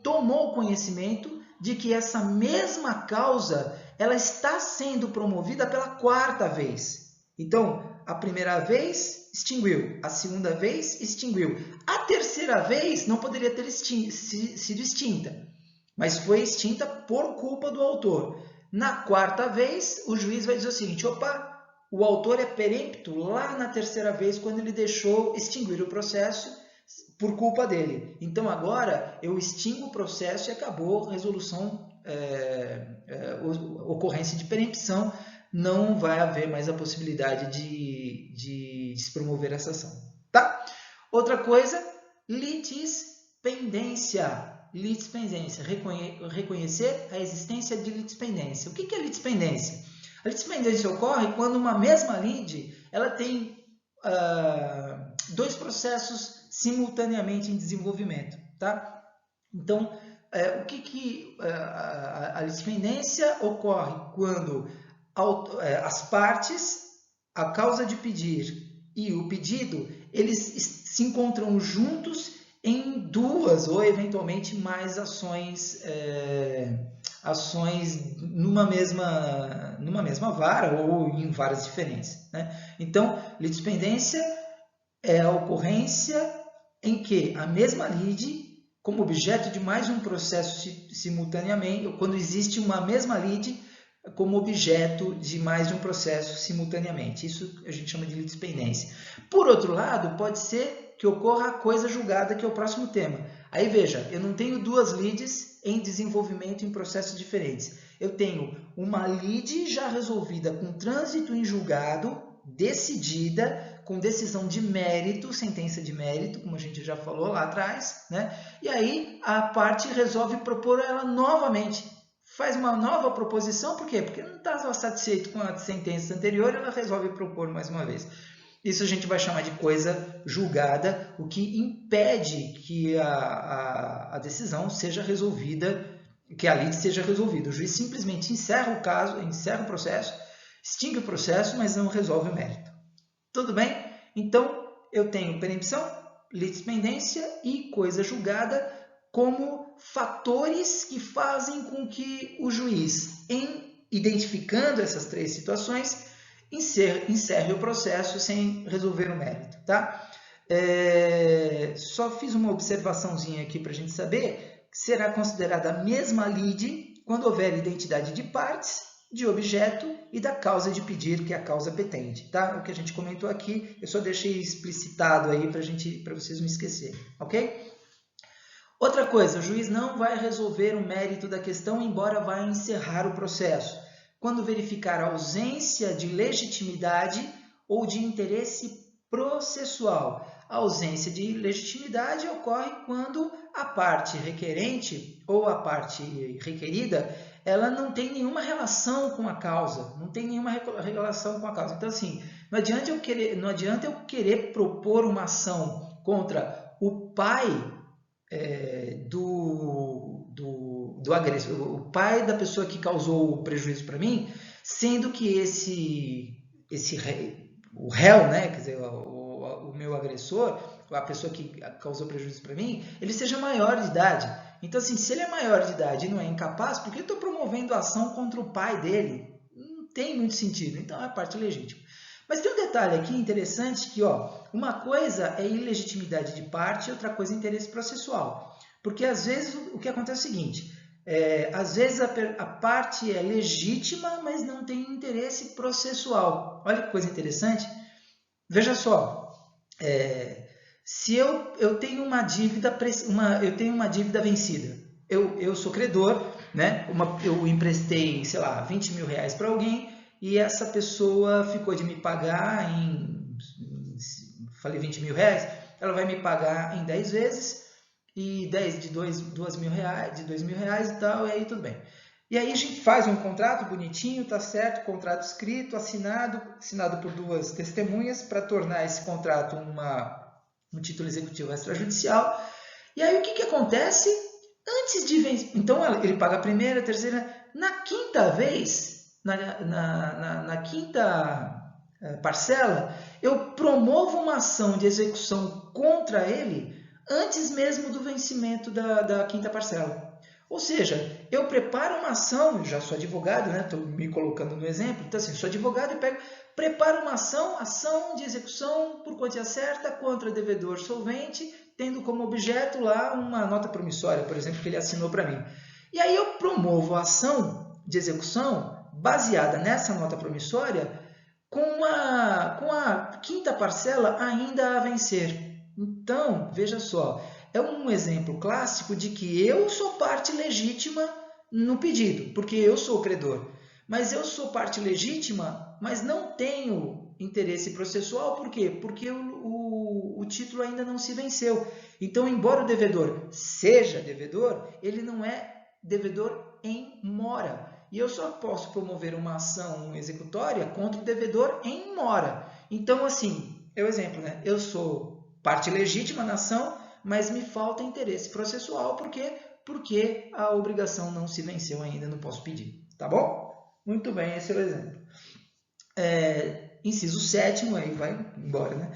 tomou conhecimento de que essa mesma causa ela está sendo promovida pela 4ª vez. Então, a primeira vez extinguiu, a segunda vez extinguiu. A terceira vez não poderia ter sido extinta, mas foi extinta por culpa do autor. Na 4ª vez, o juiz vai dizer o seguinte, opa, o autor é perempto lá na terceira vez, quando ele deixou extinguir o processo por culpa dele. Então, agora, eu extingo o processo e acabou a resolução, ocorrência de perempção, não vai haver mais a possibilidade de se promover essa ação. Tá? Outra coisa, litispendência. Litispendência, reconhecer a existência de litispendência. O que é litispendência? A litispendência ocorre quando uma mesma lide ela tem 2 processos simultaneamente em desenvolvimento. Tá? Então, a litispendência ocorre quando as partes, a causa de pedir e o pedido, eles se encontram juntos em 2 ou eventualmente mais ações numa mesma vara ou em várias diferentes, né? Então, litispendência é a ocorrência em que a mesma lide, como objeto de mais um processo simultaneamente, ou quando existe uma mesma lide como objeto de mais de um processo simultaneamente. Isso a gente chama de litispendência. Por outro lado, pode ser que ocorra a coisa julgada, que é o próximo tema. Aí veja, eu não tenho 2 lides em desenvolvimento em processos diferentes. Eu tenho uma lide já resolvida com trânsito em julgado, decidida, com decisão de mérito, sentença de mérito, como a gente já falou lá atrás, né? E aí a parte resolve propor ela novamente. Faz uma nova proposição, por quê? Porque não está satisfeito com a sentença anterior, ela resolve propor mais uma vez. Isso a gente vai chamar de coisa julgada, o que impede que a decisão seja resolvida, que a lide seja resolvida. O juiz simplesmente encerra o caso, encerra o processo, extingue o processo, mas não resolve o mérito. Tudo bem? Então, eu tenho perempção, litispendência e coisa julgada como fatores que fazem com que o juiz, identificando essas três situações, encerre o processo sem resolver o mérito, tá? Só fiz uma observaçãozinha aqui para a gente saber que será considerada a mesma lide quando houver identidade de partes, de objeto e da causa de pedir, que é a causa petente, tá? O que a gente comentou aqui, eu só deixei explicitado aí para vocês não esquecerem, ok? Outra coisa, o juiz não vai resolver o mérito da questão, embora vá encerrar o processo, quando verificar a ausência de legitimidade ou de interesse processual. A ausência de legitimidade ocorre quando a parte requerente ou a parte requerida, ela não tem nenhuma relação com a causa, Então, assim, não adianta eu querer propor uma ação contra o pai do agressor, o pai da pessoa que causou o prejuízo para mim, sendo que o réu, né, quer dizer, o meu agressor, a pessoa que causou prejuízo para mim, ele seja maior de idade. Então, assim, se ele é maior de idade e não é incapaz, por que eu estou promovendo a ação contra o pai dele? Não tem muito sentido. Então, é a parte legítima. Mas tem um detalhe aqui interessante que, uma coisa é ilegitimidade de parte e outra coisa é interesse processual. Porque, às vezes, o que acontece é o seguinte, às vezes a parte é legítima, mas não tem interesse processual. Olha que coisa interessante. Veja só, se eu tenho uma dívida, vencida, eu sou credor, né? Eu emprestei, sei lá, 20 mil reais para alguém e essa pessoa ficou de me pagar falei 20 mil reais, ela vai me pagar em 10 vezes e 10 de 2 mil reais, e tal, e aí tudo bem. E aí a gente faz um contrato bonitinho, tá certo, contrato escrito, assinado por duas testemunhas para tornar esse contrato um título executivo extrajudicial. E aí o que acontece? Antes de vencer, então ele paga a primeira, a terceira, na quinta vez, na quinta parcela, eu promovo uma ação de execução contra ele antes mesmo do vencimento da quinta parcela. Ou seja, eu preparo uma ação, já sou advogado, né? Estou me colocando no exemplo, então assim, sou advogado e preparo uma ação de execução por quantia certa contra devedor solvente, tendo como objeto lá uma nota promissória, por exemplo, que ele assinou para mim. E aí eu promovo a ação de execução baseada nessa nota promissória com a quinta parcela ainda a vencer. Então, veja só, é um exemplo clássico de que eu sou parte legítima no pedido, porque eu sou o credor. Mas eu sou parte legítima, mas não tenho interesse processual. Por quê? Porque o título ainda não se venceu. Então, embora o devedor seja devedor, ele não é devedor em mora. E eu só posso promover uma ação executória contra o devedor em mora. Então, assim, é o exemplo, né? Eu sou parte legítima na ação, mas me falta interesse processual, porque a obrigação não se venceu ainda, não posso pedir. Tá bom? Muito bem, esse é o exemplo. Inciso 7º, aí vai embora, né?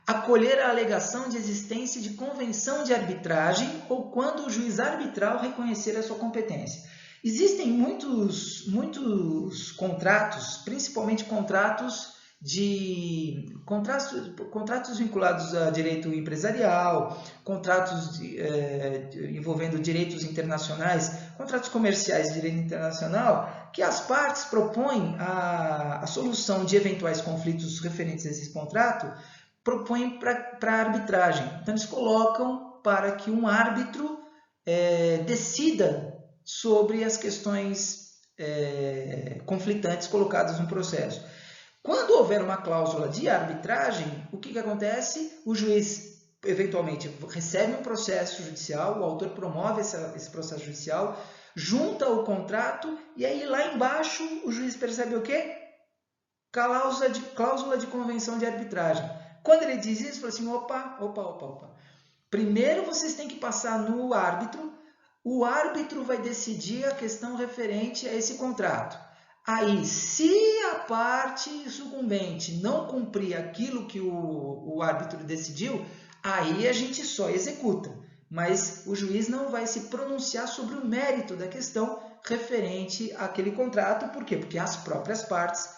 Acolher a alegação de existência de convenção de arbitragem ou quando o juiz arbitral reconhecer a sua competência. Existem muitos contratos, principalmente contratos vinculados a direito empresarial, contratos envolvendo direitos internacionais, contratos comerciais de direito internacional, que as partes propõem a solução de eventuais conflitos referentes a esse contrato, propõem para a arbitragem. Então, eles colocam para que um árbitro decida sobre as questões conflitantes colocadas no processo. Quando houver uma cláusula de arbitragem, o que acontece? O juiz eventualmente recebe um processo judicial, o autor promove esse processo judicial, junta o contrato e aí lá embaixo o juiz percebe o quê? Cláusula de convenção de arbitragem. Quando ele diz isso, fala assim, opa. Primeiro vocês têm que passar no árbitro, o árbitro vai decidir a questão referente a esse contrato. Aí, se a parte sucumbente não cumprir aquilo que o árbitro decidiu, aí a gente só executa. Mas o juiz não vai se pronunciar sobre o mérito da questão referente àquele contrato. Por quê? Porque as próprias partes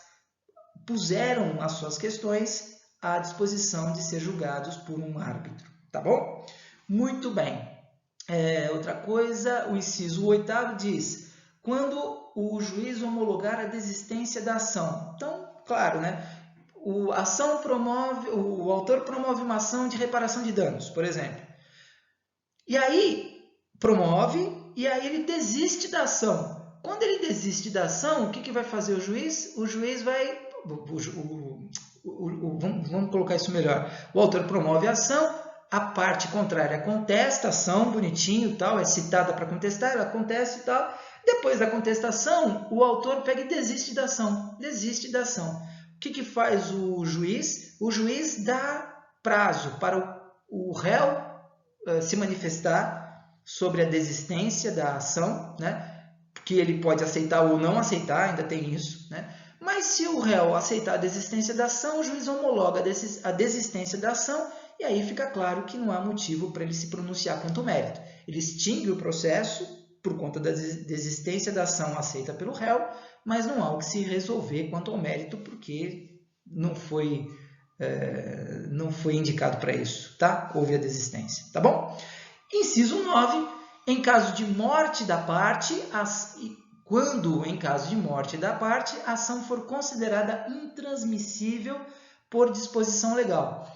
puseram as suas questões à disposição de ser julgados por um árbitro. Tá bom? Muito bem. Outra coisa, o inciso 8º diz, quando o juiz homologar a desistência da ação. Então, claro, né? O autor promove uma ação de reparação de danos, por exemplo. E aí, promove, e aí ele desiste da ação. Quando ele desiste da ação, o que vai fazer o juiz? O juiz vai... vamos colocar isso melhor. O autor promove a ação, a parte contrária contesta a ação, bonitinho, tal, é citada para contestar, ela contesta e tal. Depois da contestação, o autor pega e desiste da ação. Desiste da ação. O que faz o juiz? O juiz dá prazo para o réu se manifestar sobre a desistência da ação, né? Que ele pode aceitar ou não aceitar, ainda tem isso, né? Mas se o réu aceitar a desistência da ação, o juiz homologa a desistência da ação e aí fica claro que não há motivo para ele se pronunciar quanto ao mérito. Ele extingue o processo por conta da desistência da ação aceita pelo réu, mas não há o que se resolver quanto ao mérito porque não foi indicado para isso, tá? Houve a desistência, tá bom? Inciso 9, em caso de morte da parte, quando em caso de morte da parte, a ação for considerada intransmissível por disposição legal.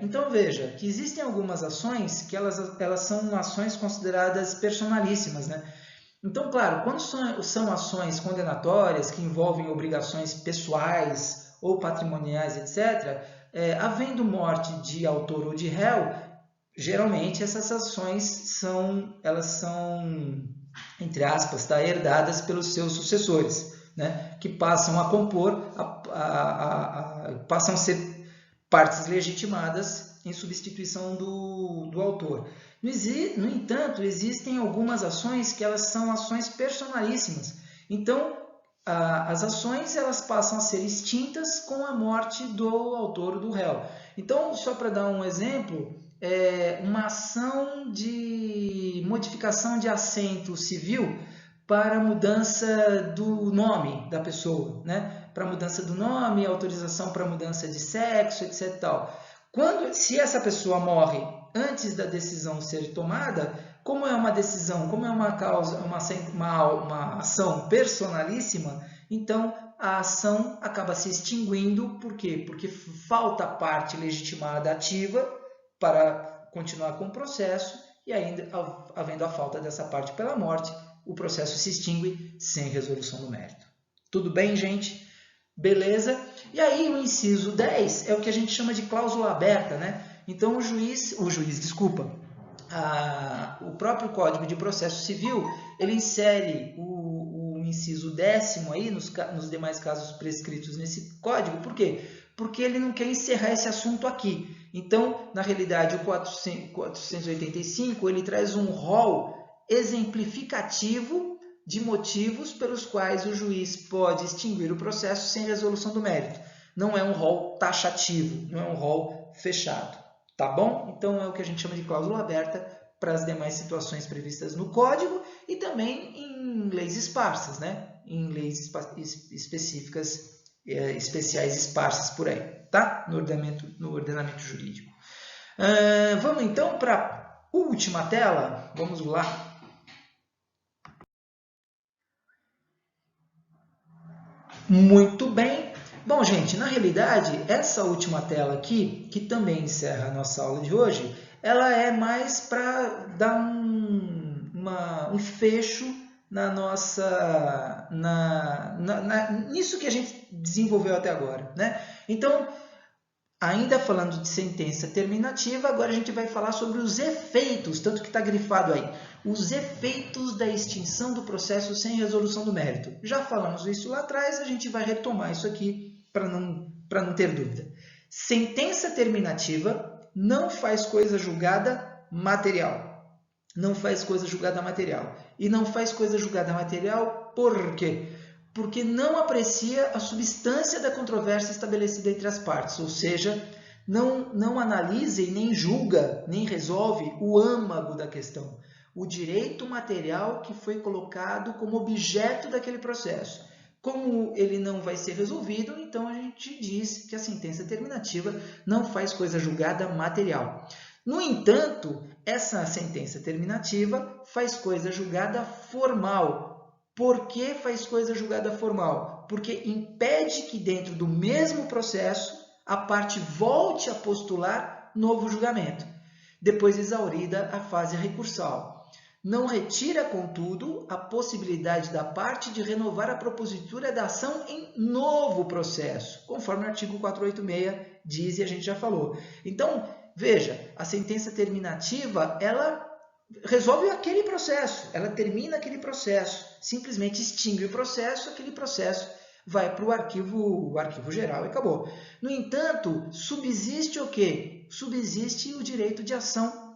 Então veja que existem algumas ações que elas são ações consideradas personalíssimas, né? Então, claro, quando são ações condenatórias que envolvem obrigações pessoais ou patrimoniais, etc., havendo morte de autor ou de réu, geralmente essas ações são, entre aspas, herdadas pelos seus sucessores, né? Que passam a compor, passam a ser partes legitimadas em substituição do autor. No entanto, existem algumas ações que elas são ações personalíssimas. Então, as ações elas passam a ser extintas com a morte do autor ou do réu. Então, só para dar um exemplo, uma ação de modificação de assento civil para mudança do nome da pessoa, né? Para mudança do nome, autorização para mudança de sexo, etc. Se essa pessoa morre antes da decisão ser tomada, como é uma decisão, como é uma causa, uma ação personalíssima, então a ação acaba se extinguindo. Por quê? Porque falta a parte legitimada ativa para continuar com o processo e ainda havendo a falta dessa parte pela morte, o processo se extingue sem resolução do mérito. Tudo bem, gente? Beleza? E aí o inciso 10 é o que a gente chama de cláusula aberta, né? Então o próprio Código de Processo Civil, ele insere o inciso 10º aí nos demais casos prescritos nesse código. Por quê? Porque ele não quer encerrar esse assunto aqui. Então, na realidade, o 485 ele traz um rol exemplificativo de motivos pelos quais o juiz pode extinguir o processo sem resolução do mérito. Não é um rol taxativo, não é um rol fechado. Tá bom? Então, é o que a gente chama de cláusula aberta para as demais situações previstas no Código e também em leis esparsas, né? Em leis específicas, especiais esparsas por aí, tá? No ordenamento jurídico. Vamos então para a última tela. Vamos lá. Muito bem. Bom, gente, na realidade, essa última tela aqui, que também encerra a nossa aula de hoje, ela é mais para dar um fecho na nossa, nisso que a gente desenvolveu até agora, né? Então, ainda falando de sentença terminativa, agora a gente vai falar sobre os efeitos, tanto que está grifado aí, os efeitos da extinção do processo sem resolução do mérito. Já falamos isso lá atrás, a gente vai retomar isso aqui para não ter dúvida. Sentença terminativa não faz coisa julgada material. Não faz coisa julgada material. E não faz coisa julgada material por quê? Porque não aprecia a substância da controvérsia estabelecida entre as partes, ou seja, não analisa e nem julga, nem resolve o âmago da questão, o direito material que foi colocado como objeto daquele processo. Como ele não vai ser resolvido, então a gente diz que a sentença terminativa não faz coisa julgada material. No entanto, essa sentença terminativa faz coisa julgada formal. Por que faz coisa julgada formal? Porque impede que dentro do mesmo processo a parte volte a postular novo julgamento, depois exaurida a fase recursal. Não retira, contudo, a possibilidade da parte de renovar a propositura da ação em novo processo, conforme o artigo 486 diz e a gente já falou. Então, veja, a sentença terminativa, ela resolve aquele processo, ela termina aquele processo, simplesmente extingue o processo, aquele processo vai para o arquivo geral e acabou. No entanto, subsiste o quê? Subsiste o direito de ação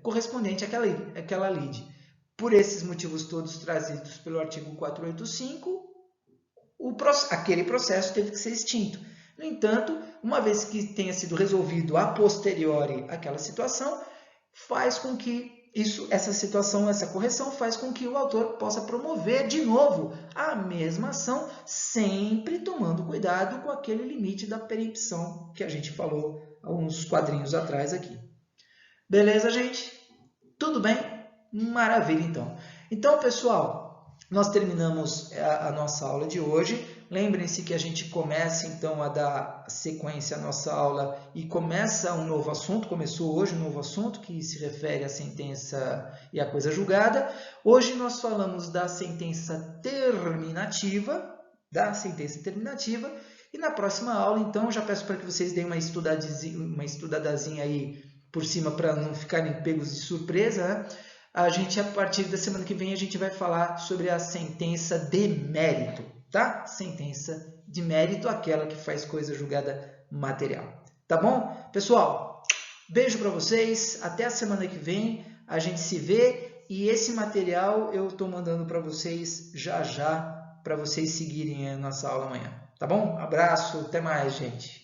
correspondente àquela lide. Por esses motivos todos trazidos pelo artigo 485, aquele processo teve que ser extinto. No entanto, uma vez que tenha sido resolvido a posteriori aquela situação, faz com que essa correção faz com que o autor possa promover de novo a mesma ação, sempre tomando cuidado com aquele limite da perempção que a gente falou há uns quadrinhos atrás aqui. Beleza, gente? Tudo bem? Maravilha, então. Então, pessoal, nós terminamos a nossa aula de hoje. Lembrem-se que a gente começa, então, a dar sequência à nossa aula e começa um novo assunto. Começou hoje um novo assunto que se refere à sentença e à coisa julgada. Hoje nós falamos da sentença terminativa, e na próxima aula, então, já peço para que vocês deem uma estudadazinha aí por cima para não ficarem pegos de surpresa, né? A partir da semana que vem, a gente vai falar sobre a sentença de mérito, tá? Sentença de mérito, aquela que faz coisa julgada material. Tá bom? Pessoal, beijo para vocês. Até a semana que vem. A gente se vê. E esse material eu estou mandando para vocês já, para vocês seguirem a nossa aula amanhã. Tá bom? Abraço. Até mais, gente.